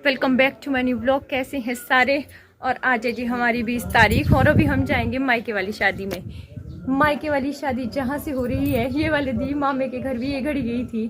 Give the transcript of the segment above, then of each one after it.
Welcome back to my new blog. कैसे हैं सारे। और आज है जी हमारी 20 तारीख और अभी हम जाएंगे मायके वाली शादी में। मायके वाली शादी जहाँ से हो रही है, ये वाले दी मामे के घर भी ये घड़ी गई थी,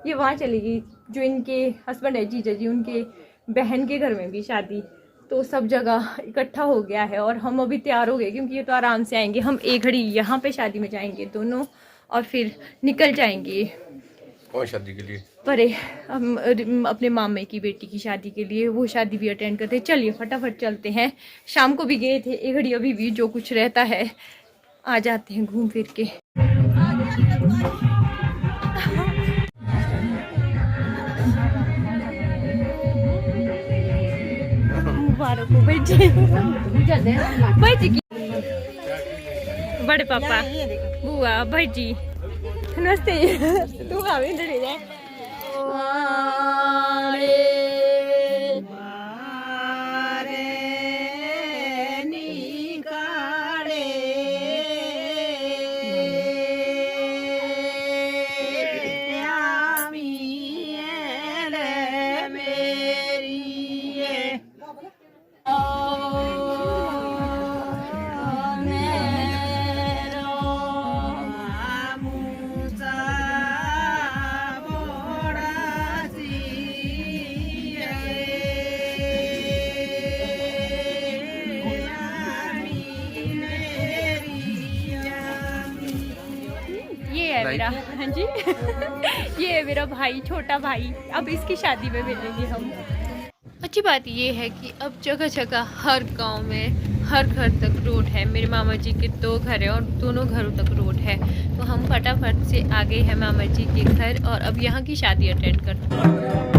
ये वहाँ चली गई। जो इनके हस्बैंड है जीजा जी, उनके बहन के घर में भी शादी, तो सब जगह इकट्ठा हो गया है। और हम अभी तैयार हो गए क्योंकि ये तो आराम से आएंगे। हम एक घड़ी यहाँ पे शादी में जाएंगे दोनों और फिर निकल जाएंगे। कौन शादी के लिए? परे हम अपने मामे की बेटी की शादी के लिए, वो शादी भी अटेंड करते। चलिए फटाफट चलते हैं। शाम को भी गए थे एक घड़ी, अभी भी जो कुछ रहता है आ जाते हैं घूम फिर के। मुबारक हो भाई जी, भाई जी की बड़े पापा बुआ भाई जी नमस्ते। तू आवे इधर ही मेरा, हाँ जी ये है मेरा भाई, छोटा भाई। अब इसकी शादी में मिलेंगे हम। अच्छी बात ये है कि अब जगह जगह हर गांव में हर घर तक रोड है। मेरे मामा जी के 2 घर हैं और दोनों घरों तक रोड है। तो हम फटाफट से आ गए हैं मामा जी के घर और अब यहाँ की शादी अटेंड करते हैं।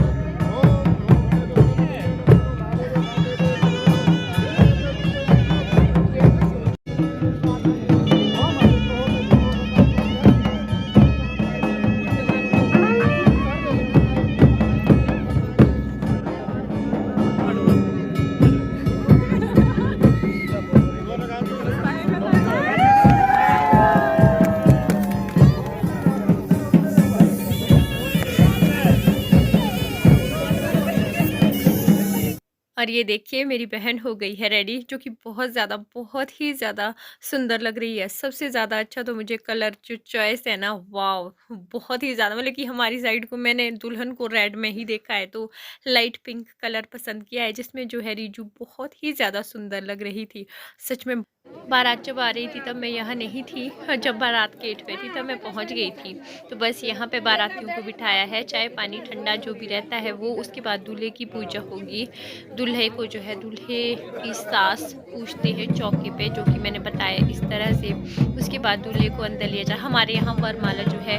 और ये देखिए मेरी बहन हो गई है रेडी, जो कि बहुत ही ज़्यादा सुंदर लग रही है। सबसे ज़्यादा अच्छा तो मुझे कलर जो चॉइस है ना, वाव, बहुत ही ज़्यादा। मतलब कि हमारी साइड को मैंने दुल्हन को रेड में ही देखा है, तो लाइट पिंक कलर पसंद किया है, जिसमें जो है रिजू बहुत ही ज़्यादा सुंदर लग रही थी सच में। बारात जब आ रही थी तब मैं यहाँ नहीं थी, जब बारात गेट पे थी तब मैं पहुँच गई थी। तो बस यहाँ पे बारातियों को बिठाया है, चाय पानी ठंडा जो भी रहता है वो। उसके बाद दूल्हे की पूजा होगी। दूल्हे को जो है दूल्हे की सास पूछते हैं चौके पे, जो कि मैंने बताया इस तरह से। उसके बाद दूल्हे को अंदर लिया जाए। हमारे यहाँ वरमाला जो है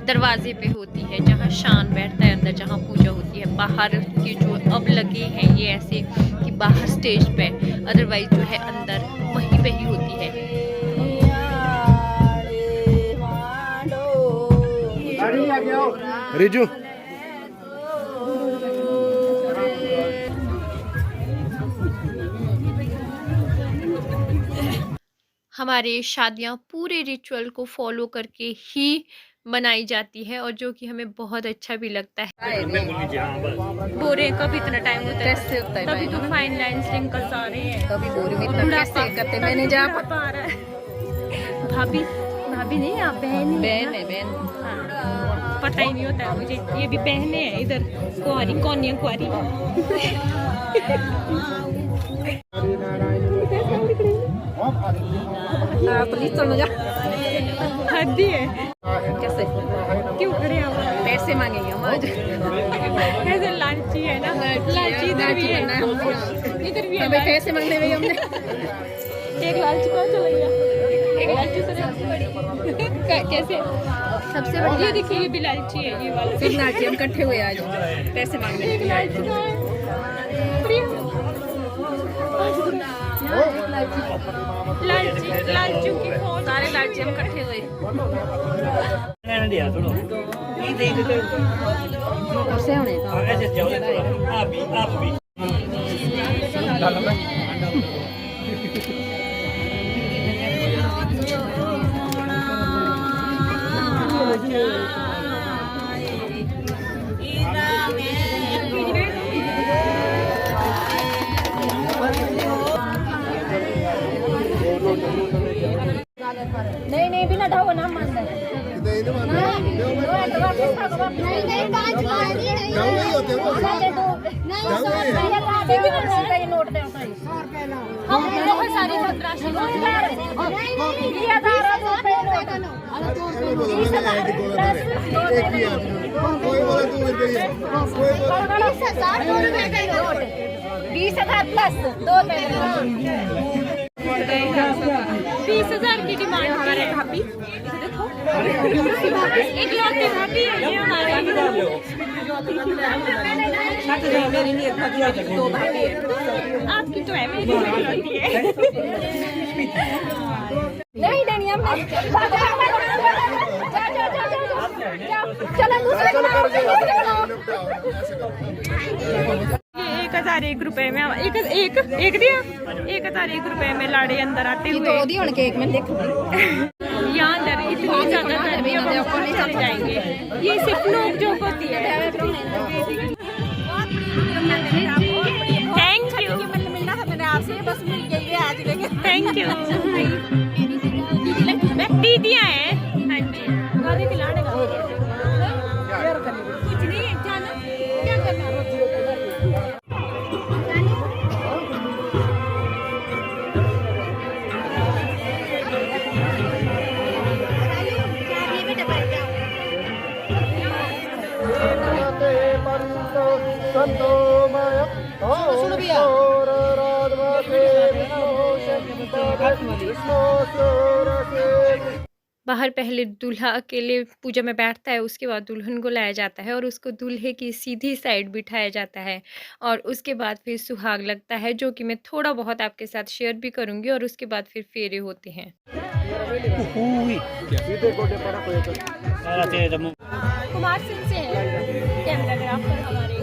दरवाजे पे होती है, जहाँ शान बैठता है अंदर, जहाँ पूजा होती है। बाहर के जो अब लगे हैं ये ऐसे कि बाहर स्टेज पे, अदरवाइज जो है अंदर वहीं पे ही होती है। रिजू हमारे शादियाँ पूरे रिचुअल को फॉलो करके ही मनाई जाती है, और जो कि हमें बहुत अच्छा भी लगता है। बोरे कब इतना टाइम होता है, तभी तो फाइन लाइंस रिंकल्स आ रहे हैं, कभी बोरे में इतना कैसे करते। मैंने जा पा रहा है। भाभी नहीं, आप बहन है। हाँ, पता ही नहीं होता है मुझे, ये भी बहनें हैं इधर। कुंवारी कौन है कुंवारी। हद्दी है। कैसे क्यों खड़े हैं? पैसे मांगेंगे हम आज। ऐसे लालची है ना, लालची इधर भी है, इधर भी है। पैसे मांगने में हमने एक लालची कौन चला गया, एक लालची कैसे सबसे बड़ी। ये देखिए ये भी लालची है, ये वाला सिर्फ लालची। हम इकट्ठे हुए आज पैसे मांगने। एक लालची लालचियों की फौज, सारे लालची हम इकट्ठे हुए। हम बहुत सारी राशि प्लस 20,000 की डिमांड हमारे भाभी देखो इकलौते भाभी है ये हमारे आपकी तो है मेरी इकलौती है नहीं देनी हमने चलो दूसरे 1,001 रुपए में एक दिया 1,001 रुपए में लाड़े अंदर आते हुए केक में देख यहाँ अंदर इतनी ज्यादा गर्मी है चल जाएंगे ये सिर्फ नोक जोक होती है थैंक यू मिलना था मैंने आपसे बस मिल गई है आज थैंक यू दीदियाँ हैं हाँ जी खिलाने का कुछ नहीं है जाना क्या करना बाहर पहले दूल्हा अकेले पूजा में बैठता है, उसके बाद दुल्हन को लाया जाता है और उसको दूल्हे की सीधी साइड बिठाया जाता है और उसके बाद फिर सुहाग लगता है, जो कि मैं थोड़ा बहुत आपके साथ शेयर भी करूंगी और उसके बाद फिर फेरे होते हैं। कुमार सिंह से कैमराग्राफर हमारे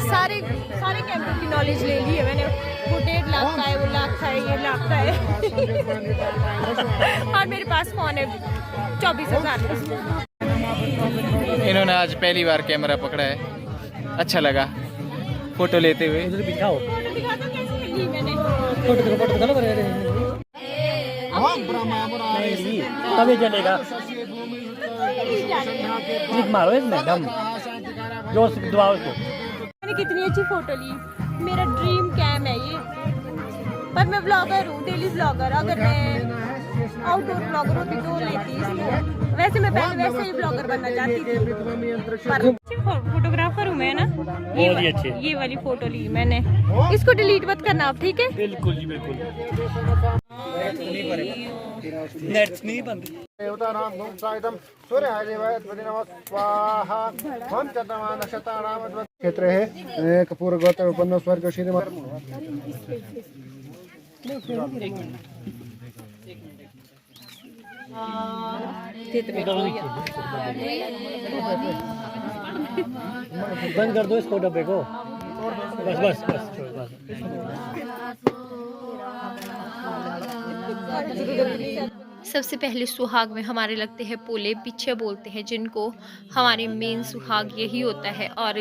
सारे कैमरे की नॉलेज ले ली है मैंने। वो 1.5 लाख का है, वो लाख का है, ये लाख का है और मेरे पास फोन है 24,000 का। इन्होंने आज पहली बार कैमरा पकड़ा है, अच्छा लगा फोटो लेते हुए। तभी चलेगा मारो इसमें दम जोश दुआ उसको। मैंने कितनी अच्छी फोटो ली, मेरा ड्रीम कैम है ये, पर मैं ब्लॉगर हूँ, डेली ब्लॉगर। अगर मैं आउटडोर ब्लॉगर होती तो लेती इसको। वैसे मैं पहले वैसे ही ब्लॉगर बनना चाहती थी, पर फोटोग्राफर हूँ मैं ना। ये वाली फोटो ली मैंने, इसको डिलीट मत करना आप, ठीक है? बिल्कुल जी बिल्कुल। नेट्स नहीं बंद। क्षेत्र है कपूर गोत्र उपन्न स्वर्ग श्रीमान। बंद कर दो इसको डब्बे को, बस बस बस बस। सबसे पहले सुहाग में हमारे लगते हैं पोले, पीछे बोलते हैं, जिनको हमारे मेन सुहाग यही होता है। और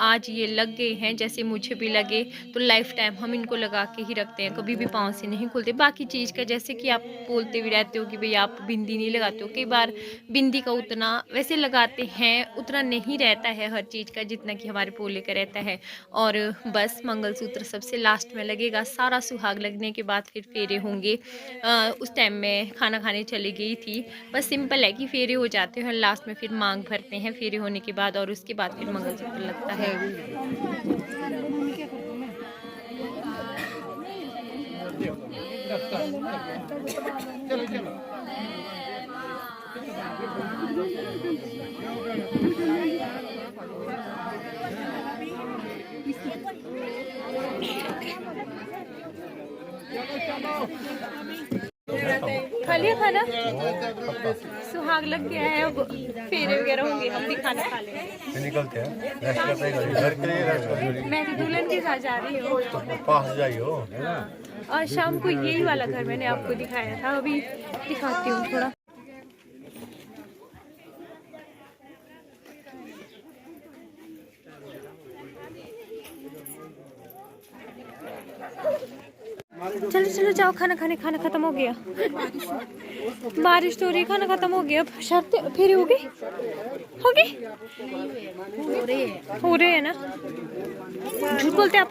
आज ये लग गए हैं, जैसे मुझे भी लगे, तो लाइफ टाइम हम इनको लगा के ही रखते हैं, कभी भी पाँव से नहीं खुलते। बाकी चीज़ का जैसे कि आप बोलते भी रहते हो कि भाई आप बिंदी नहीं लगाते हो, कई बार बिंदी का उतना वैसे लगाते हैं, उतना नहीं रहता है हर चीज़ का जितना कि हमारे पोले का रहता है। और बस मंगलसूत्र सबसे लास्ट में लगेगा। सारा सुहाग लगने के बाद फिर फेरे होंगे। उस टाइम में खाना खाने चली गई थी। बस सिंपल है कि फेरे हो जाते हैं, लास्ट में फिर मांग भरते हैं फेरे होने के बाद, और उसके बाद फिर मंगलसूत्र लगता है। खा लिया खाना, सुहाग लग गया है, अब फेरे वगैरह होंगे, हम भी खाना खा लेंगे, निकलते हैं। रेस्ट करते हैं, घर के लिए रेस्ट करते हैं। मैं तो दुल्हन के साथ जा रही हूँ, पास जाइयो। और शाम को यही वाला घर मैंने आपको दिखाया था, अभी दिखाती हूँ थोड़ा। चलो चलो जाओ खाना खाने, खाना खत्म हो गया। बारिश तो हो रही, खाना खत्म हो गया, अब शर्त फिर हो गई, हो गई, हो रहे है ना, झूठ बोलते आप।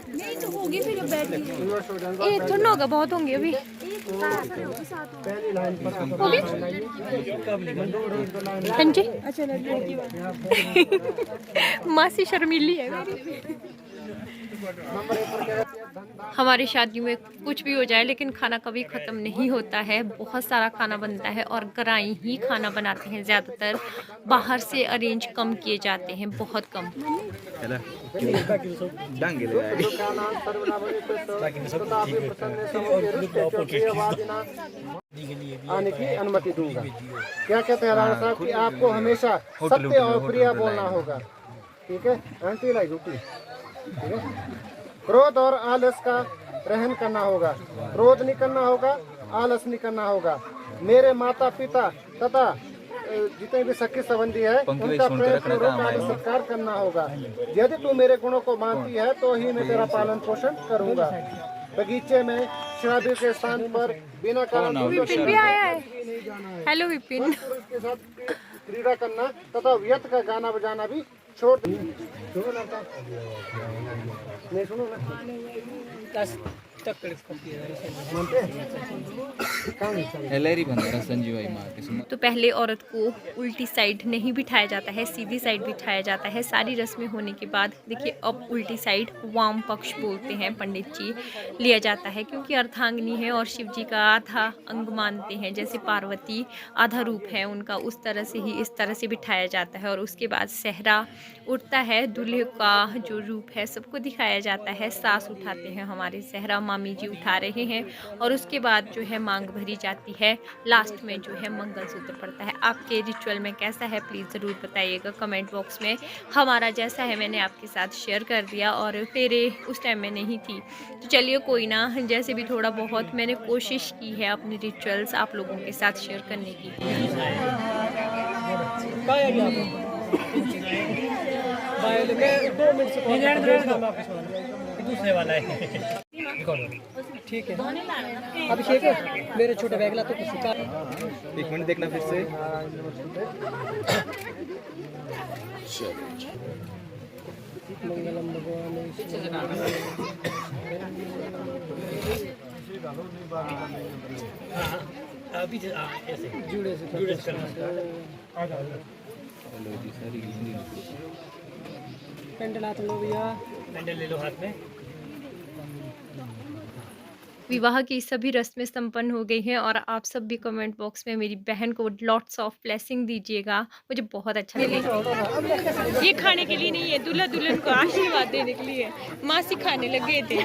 नहीं तो होगी फिर बैठ एक थोड़ा होगा, बहुत होंगे अभी, हो गई। हाँ जी, मासी शर्मीली है मेरी। हमारी शादी में कुछ भी हो जाए लेकिन खाना कभी ख़त्म नहीं होता है, बहुत सारा खाना बनता है और गराई ही खाना बनाते हैं ज़्यादातर, बाहर से अरेंज कम किए जाते हैं, बहुत कम। आने की अनुमति दूंगा। क्या कहते हैं राणा साहब कि आपको हमेशा सत्य और प्रिय बोलना होगा, ठीक है? आंटी लाई रोटी, ठीक है? क्रोध और आलस का रहन करना होगा, क्रोध नहीं करना होगा, आलस नहीं करना होगा। मेरे माता पिता तथा जितने भी सखी संबंधी है उनका प्रेम पूर्वक आदर सत्कार करना होगा। यदि तू मेरे गुणों को मानती है तो ही मैं तेरा पालन पोषण करूंगा। बगीचे में शादी के स्थान पर बिना कारण विपिन भी आया है। हेलो विपिन। के साथ क्रीड़ा करना तथा व्यर्थ का गाना बजाना भी छोड़ दो। सुनो ना, नहीं सुनो ना, तो पहले औरत को उल्टी साइड नहीं बिठाया जाता है, सीधी साइड बिठाया जाता है। सारी रस्में होने के बाद देखिए अब उल्टी साइड वाम पक्ष बोलते हैं पंडित जी, लिया जाता है क्योंकि अर्धांगिनी है और शिव जी का आधा अंग मानते हैं, जैसे पार्वती आधा रूप है उनका, उस तरह से ही इस तरह से बिठाया जाता है। और उसके बाद सहरा उठता है, दूल्हे का जो रूप है सबको दिखाया जाता है। सास उठाते हैं हमारे सहरा, मामी जी उठा रहे हैं और उसके बाद जो है मांग भरी जाती है। लास्ट में जो है मंगलसूत्र पड़ता है। आपके रिचुअल में कैसा है प्लीज़ ज़रूर बताइएगा कमेंट बॉक्स में। हमारा जैसा है मैंने आपके साथ शेयर कर दिया और फेरे उस टाइम में नहीं थी, तो चलिए कोई ना, जैसे भी थोड़ा बहुत मैंने कोशिश की है अपने रिचुअल्स आप लोगों के साथ शेयर करने की। दूसरे वाला है, ठीक है। अभिषेक मेरे छोटे बैगला तो किसी का 1 मिनट देखना फिर से। मंगलम अभी ऐसे जुड़े से पेंडल हाथ लो भैया, पेंडल ले लो हाथ में। विवाह की सभी रस्में संपन्न हो गई हैं और आप सब भी कमेंट बॉक्स में मेरी बहन को लॉट्स ऑफ ब्लेसिंग दीजिएगा, मुझे बहुत अच्छा लगेगा। ये खाने के लिए नहीं है, दूल्हा दुल्हन को आशीर्वाद देने के लिए। मासी खाने लगे थे।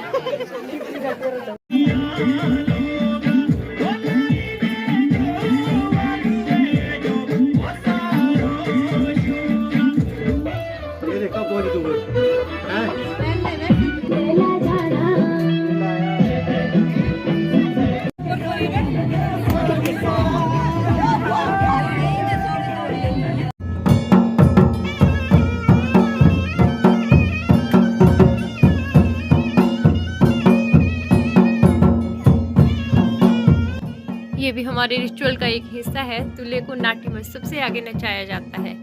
ये भी हमारे रिचुअल का एक हिस्सा है। दूल्हे को नाटी में सबसे आगे नचाया जाता है।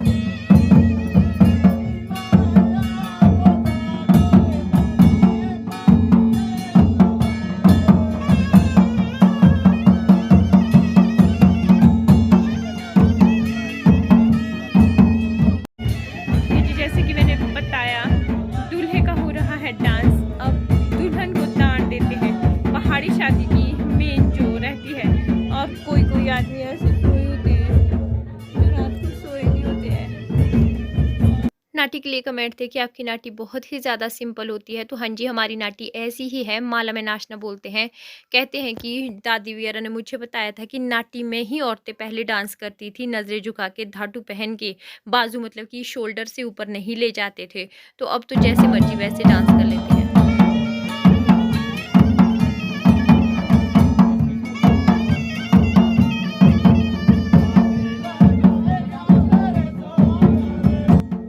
जैसे कि मैंने बताया दूल्हे का हो रहा है डांस, अब दुल्हन को दान देते हैं। पहाड़ी शादी की मेन जो रहती है, और कोई आदमी ऐसे सोए होते हैं जो रात को सोए नहीं होते हैं। नाटी के लिए कमेंट थे कि आपकी नाटी बहुत ही ज़्यादा सिंपल होती है, तो हाँ जी हमारी नाटी ऐसी ही है। माला में नाचना बोलते हैं। कहते हैं कि दादी वगैरह ने मुझे बताया था कि नाटी में ही औरतें पहले डांस करती थी, नज़रें झुका के, धाटू पहन के, बाजू मतलब कि शोल्डर से ऊपर नहीं ले जाते थे। तो अब तो जैसे मर्जी वैसे डांस कर लेते हैं।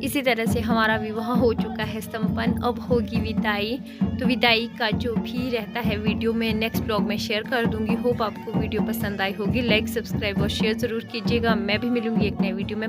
इसी तरह से हमारा विवाह हो चुका है संपन्न। अब होगी विदाई। तो विदाई का जो भी रहता है वीडियो में नेक्स्ट ब्लॉग में शेयर कर दूंगी। होप आपको वीडियो पसंद आई होगी। लाइक, सब्सक्राइब और शेयर ज़रूर कीजिएगा। मैं भी मिलूंगी एक नए वीडियो में।